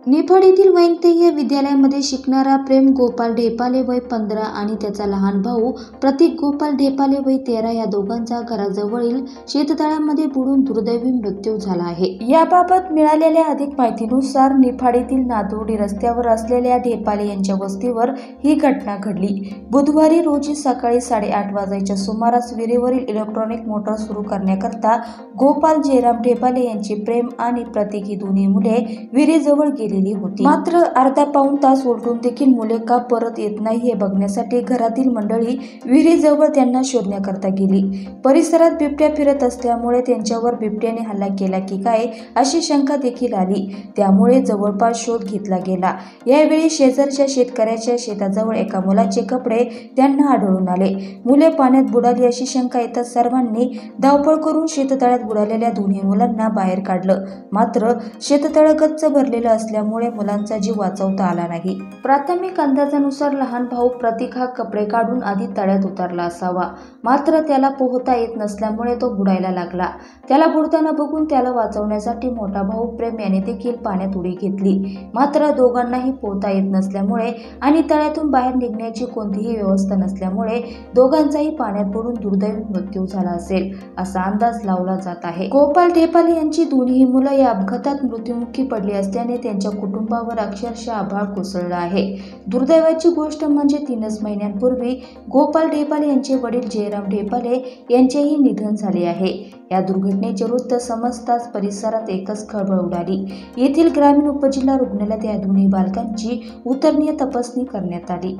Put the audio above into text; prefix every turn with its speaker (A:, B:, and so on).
A: निफाड येथील वैद्यकीय विद्यालयामध्ये शिकणारा प्रेम गोपाल ढेपाले वय 15 आणि त्याचा लहान भाऊ प्रतीक गोपाल ढेपाले वय 13 या दोघांचा घराजवळील शेततळ्यामध्ये बुडून दुर्दैवी मृत्यू झाला आहे। याबाबत मिळालेल्या अधिक माहितीनुसार निफाड येथील नादुर्डी रस्त्यावर असलेल्या ढेपाले यांच्या वस्तीवर ही घटना घडली। बुधवारी रोजी सकाळी 8:30 वाजण्याच्या सुमारास विहिरीवरील इलेक्ट्रॉनिक मोटर सुरू करण्याकरता गोपाल जयराम ढेपाले यांची प्रेम आणि प्रतीक ही दोन्ही मुले विहिरीजवळ गेलेली होती। मात्र अर्धा पाऊण तास उलटून देखील मुले का परत येत नाही हे बघण्यासाठी घरातील मंडळी विहिरीजवळ त्यांना शोधण्याकरता गेली। परिसरात बिबट्या फिरत असल्यामुळे त्यांच्यावर बिबट्याने हल्ला केला की काय अशी शंका देखील आली, त्यामुळे जवळपास शोध घेतला गेला। यावेळी शेजारच्या शेतकऱ्याच्या शेताजवळ एका मुलाचे कपडे त्यांना आढळून आले। मुले पाण्यात बुडाली अशी शंका येताच सर्वांनी धावपळ करून शेततळ्यात बुडालेल्या दोन्ही मुलांना बाहेर काढलं। मात्र शेततळ गच्च भरलेलं असल्यामुळे मुलांचा जीव वाचवता आला नाही। प्राथमिक अंदाजानुसार लहान भाऊ प्रतीक हा कपडे काढून आधी तळ्यात उतरला असावा, मात्र त्याला पोहता येत नसल्यामुळे तो बुडायला लागला। त्याला बुडताना बघून त्याला वाचवण्यासाठी मोठा भाऊ प्रेम याने देखील पाण्यात उडी घेतली, मात्र दोघांनाही पोहता येत नसल्यामुळे आणि तळ्यातून बाहेर निघण्याची कोणतीही व्यवस्था नसल्यामुळे दोघांचाही पाण्यात बुडून दुर्दैवी मृत्यू झाला असेल असा अंदाज लावला जात आहे। गोपाल ढेपाले यांची दोन्ही मुलं या अपघातात मृत्युमुखी पडली असल्याने त्यांच्या कुटुंबावर अक्षरशः आभाळ कोसळलं आहे। दुर्दैवाची गोष्ट म्हणजे 3 महिन्यांपूर्वी गोपाल ढेपाले यांचे वडील जयराम ढेपाले यांचेही निधन झाले आहे। या दुर्घटनेचे वृत्त समजताच परिसरात एकच खळबळ उडाली। येथील ग्रामीण उपजिल्हा रुग्णालयात या दोन्ही बालकांची उतरनीय तपासणी करण्यात आली।